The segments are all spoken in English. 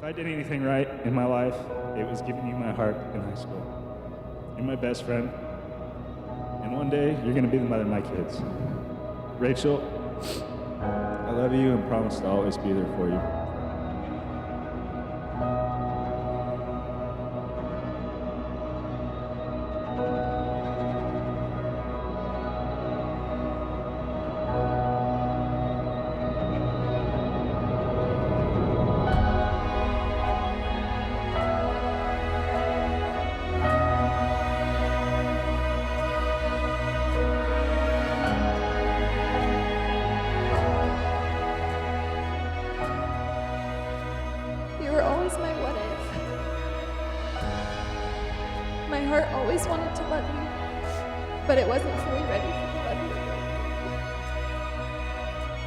I did anything right in my life, it was giving you my heart in high school. You're my best friend, and one day you're gonna be the mother of my kids. Rachel, I love you and promise to always be there for you. You were always my what if. My heart always wanted to love you, but it wasn't fully ready for the love you.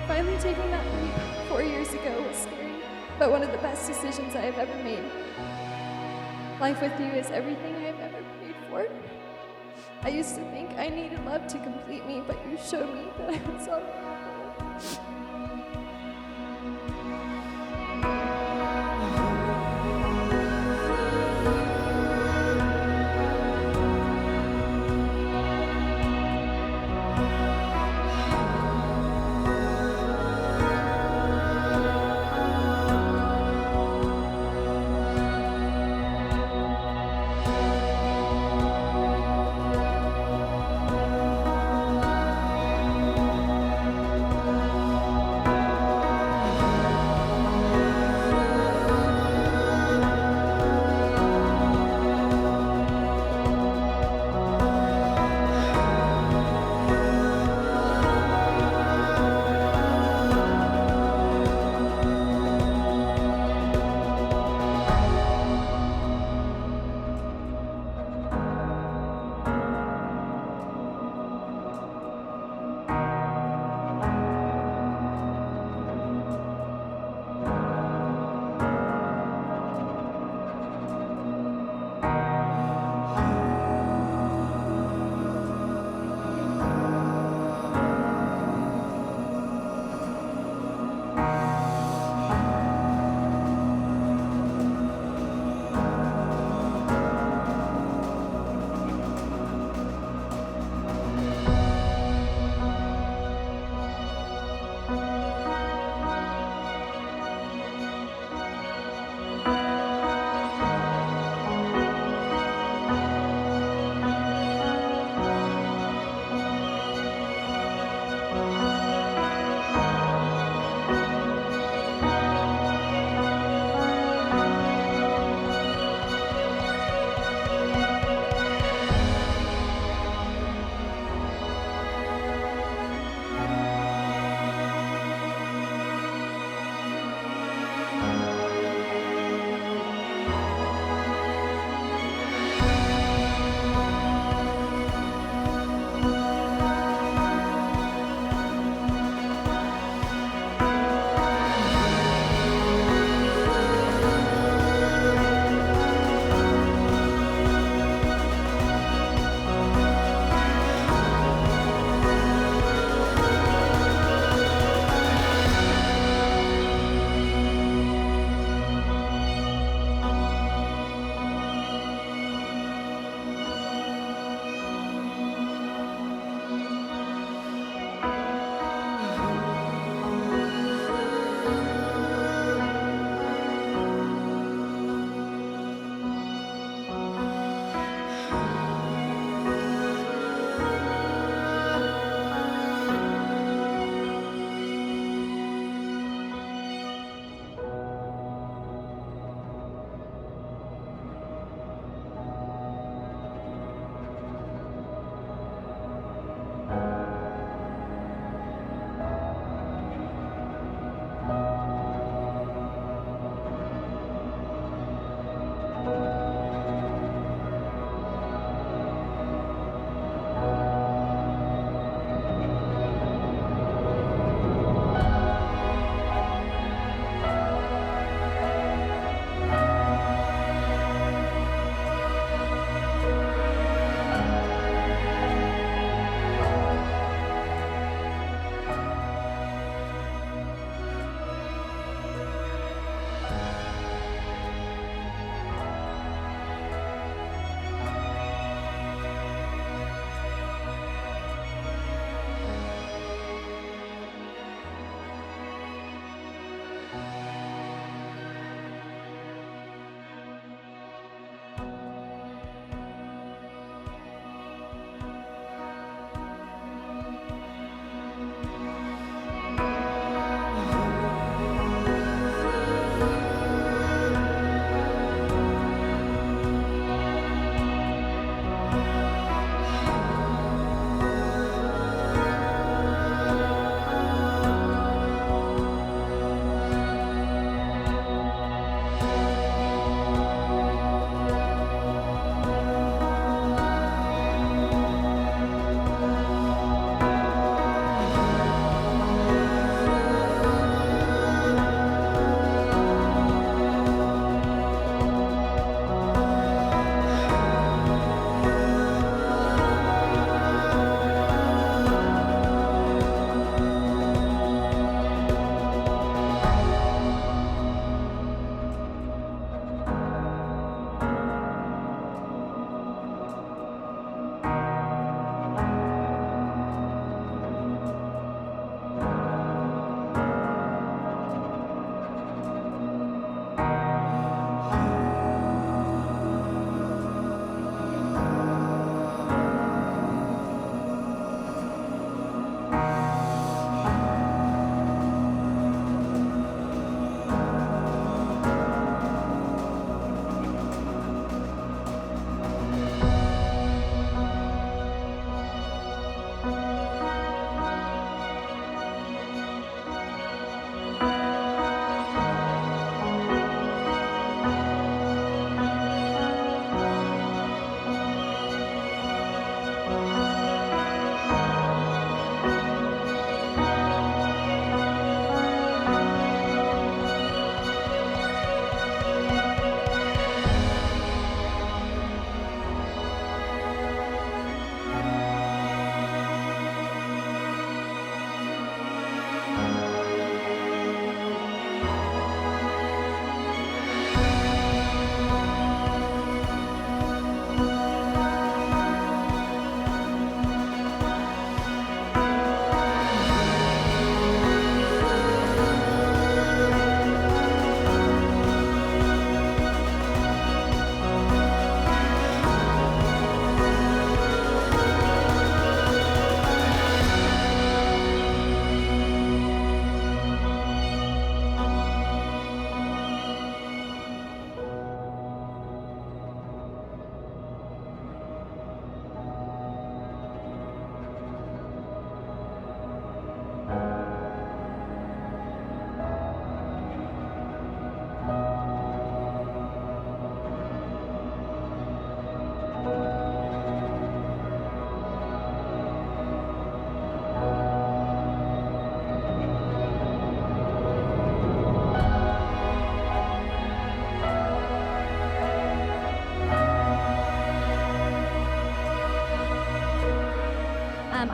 Finally taking that leap 4 years ago was scary, but one of the best decisions I have ever made. Life with you is everything I have ever prayed for. I used to think I needed love to complete me, but you showed me that I was all.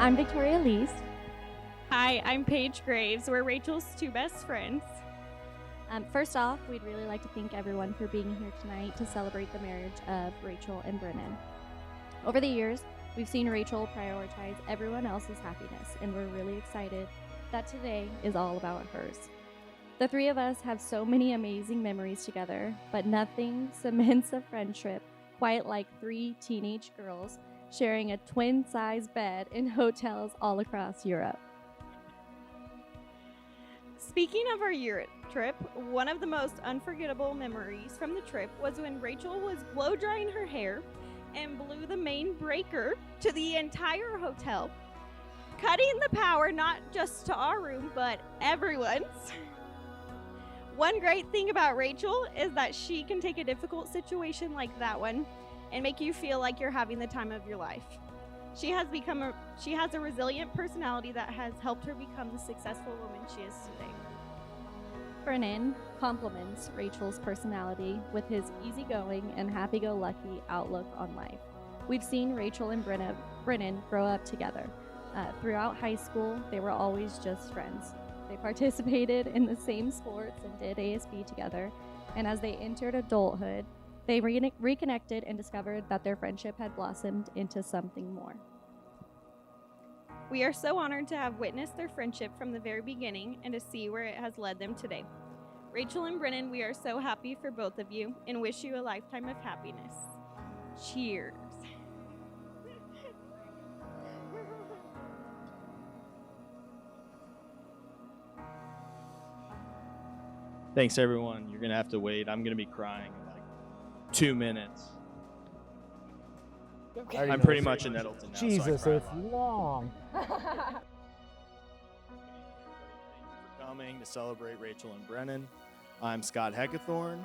I'm Victoria Lees. Hi, I'm Paige Graves. We're Rachel's two best friends. First off, we'd really like to thank everyone for being here tonight to celebrate the marriage of Rachel and Brennan. Over the years, we've seen Rachel prioritize everyone else's happiness, and we're really excited that today is all about hers. The three of us have so many amazing memories together, but nothing cements a friendship quite like three teenage girls sharing a twin-size bed in hotels all across Europe. Speaking of our Europe trip, one of the most unforgettable memories from the trip was when Rachel was blow drying her hair and blew the main breaker to the entire hotel, cutting the power not just to our room, but everyone's. One great thing about Rachel is that she can take a difficult situation like that one and make you feel like you're having the time of your life. She has a resilient personality that has helped her become the successful woman she is today. Brennan complements Rachel's personality with his easygoing and happy-go-lucky outlook on life. We've seen Rachel and Brennan grow up together. Throughout high school, they were always just friends. They participated in the same sports and did ASB together, and as they entered adulthood, they reconnected and discovered that their friendship had blossomed into something more. We are so honored to have witnessed their friendship from the very beginning and to see where it has led them today. Rachel and Brennan, we are so happy for both of you and wish you a lifetime of happiness. Cheers. Thanks, everyone. You're going to have to wait. I'm going to be crying in like 2 minutes. I'm pretty much in Nettleton now. Jesus, so it's long. Thank you for coming to celebrate Rachel and Brennan. I'm Scott Heckathorn.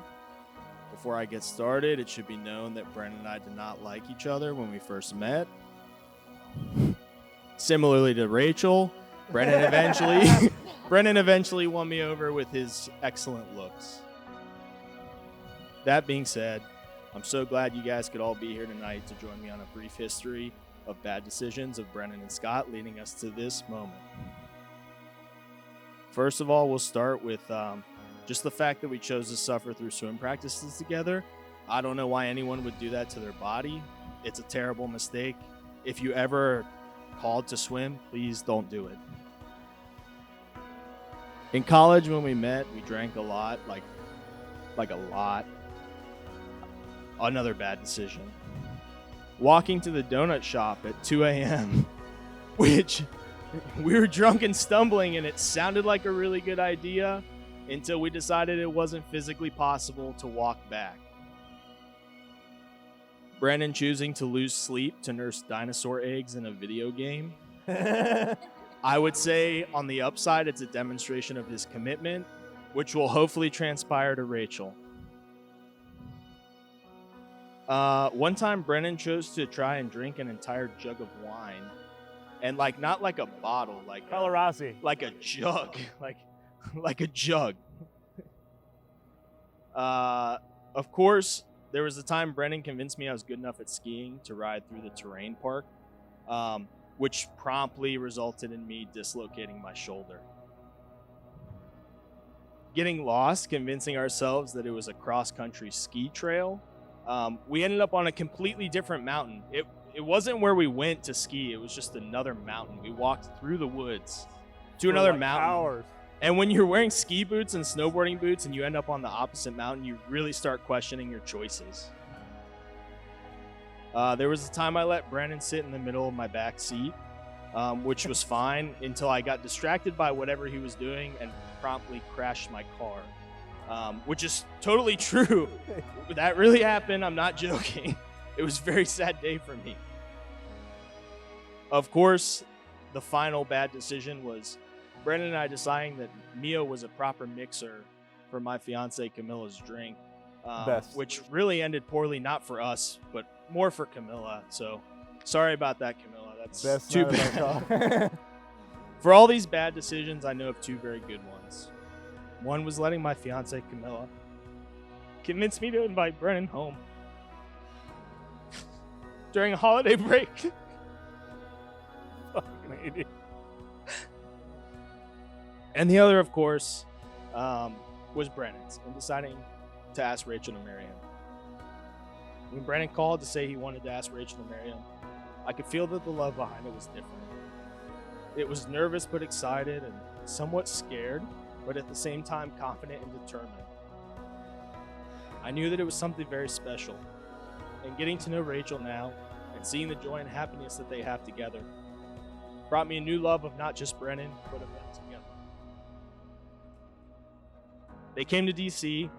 Before I get started, it should be known that Brennan and I did not like each other when we first met. Similarly to Rachel, Brennan eventually won me over with his excellent looks. That being said, I'm so glad you guys could all be here tonight to join me on a brief history of bad decisions of Brennan and Scott leading us to this moment. First of all, we'll start with just the fact that we chose to suffer through swim practices together. I don't know why anyone would do that to their body. It's a terrible mistake. If you ever called to swim, please don't do it. In college, when we met, we drank a lot, like a lot. Another bad decision. Walking to the donut shop at 2 a.m., which we were drunk and stumbling, and it sounded like a really good idea until we decided it wasn't physically possible to walk back. Brennan choosing to lose sleep to nurse dinosaur eggs in a video game. I would say on the upside, it's a demonstration of his commitment, which will hopefully transpire to Rachel. One time, Brennan chose to try and drink an entire jug of wine, and not like a bottle, like Colorasi. like a jug, like a jug. Of course, there was a time Brennan convinced me I was good enough at skiing to ride through the terrain park, which promptly resulted in me dislocating my shoulder. Getting lost, convincing ourselves that it was a cross-country ski trail. We ended up on a completely different mountain. It wasn't where we went to ski. It was just another mountain. We walked through the woods to another mountain. Hours. And when you're wearing ski boots and snowboarding boots and you end up on the opposite mountain, you really start questioning your choices. There was a time I let Brennan sit in the middle of my back seat, which was fine until I got distracted by whatever he was doing and promptly crashed my car. Which is totally true. That really happened. I'm not joking. It was a very sad day for me. Of course, the final bad decision was Brennan and I deciding that Mio was a proper mixer for my fiance Camilla's drink, which really ended poorly, not for us, but more for Camilla. So sorry about that, Camilla. That's Best too bad. For all these bad decisions, I know of two very good ones. One was letting my fiance Camilla convince me to invite Brennan home during a holiday break. fucking hate you. And the other, of course, was Brennan's, and deciding to ask Rachel to marry him. When Brennan called to say he wanted to ask Rachel to marry him, I could feel that the love behind it was different. It was nervous but excited and somewhat scared, but at the same time confident and determined. I knew that it was something very special, and getting to know Rachel now and seeing the joy and happiness that they have together brought me a new love of not just Brennan, but of them together. They came to DC,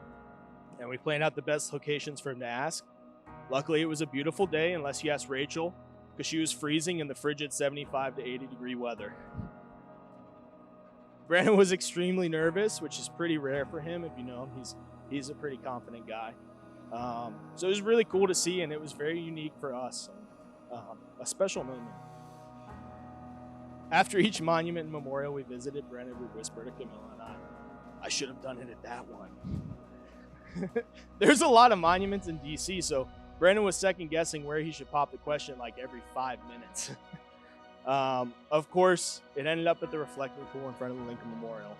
and we planned out the best locations for him to ask. Luckily, it was a beautiful day, unless you asked Rachel, because she was freezing in the frigid 75 to 80 degree weather. Brandon was extremely nervous, which is pretty rare for him. If you know him, he's a pretty confident guy. So it was really cool to see, and it was very unique for us, and a special moment. After each monument and memorial we visited, Brandon would whisper to Camilla and I should have done it at that one. There's a lot of monuments in DC, so Brandon was second guessing where he should pop the question like every 5 minutes. Of course, it ended up at the reflecting pool in front of the Lincoln Memorial,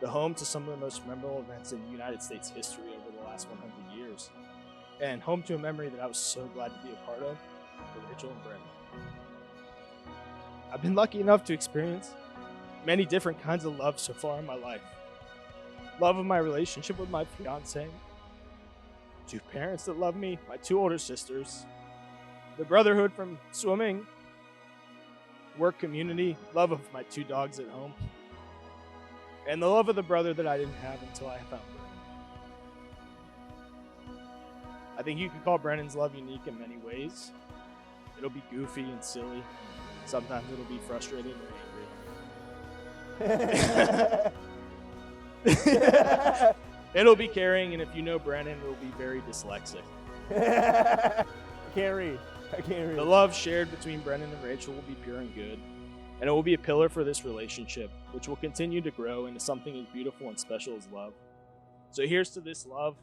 the home to some of the most memorable events in United States history over the last 100 years, and home to a memory that I was so glad to be a part of for Rachel and Brandon. I've been lucky enough to experience many different kinds of love so far in my life. Love of my relationship with my fiance, 2 parents that love me, my 2 older sisters, the brotherhood from swimming, work community, love of my 2 dogs at home, and the love of the brother that I didn't have until I found Brennan. I think you could call Brennan's love unique in many ways. It'll be goofy and silly. Sometimes it'll be frustrated and angry. It'll be caring, and if you know Brennan, it'll be very dyslexic. I can't read. The love shared between Brennan and Rachel will be pure and good, and it will be a pillar for this relationship, which will continue to grow into something as beautiful and special as love. So here's to this love,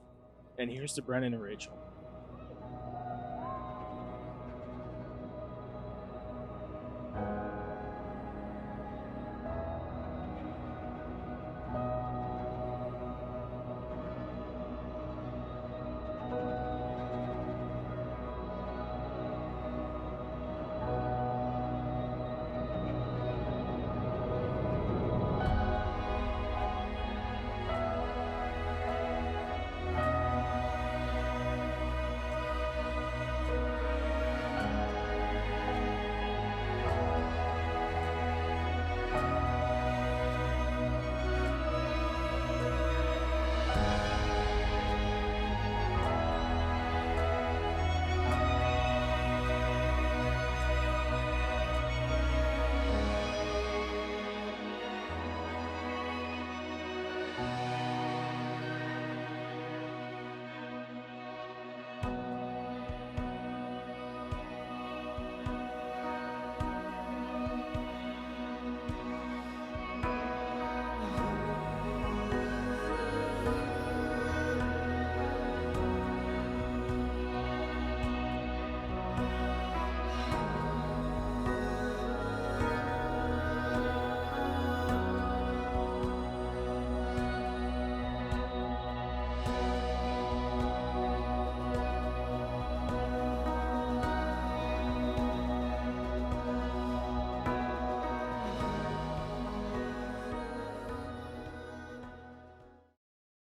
and here's to Brennan and Rachel.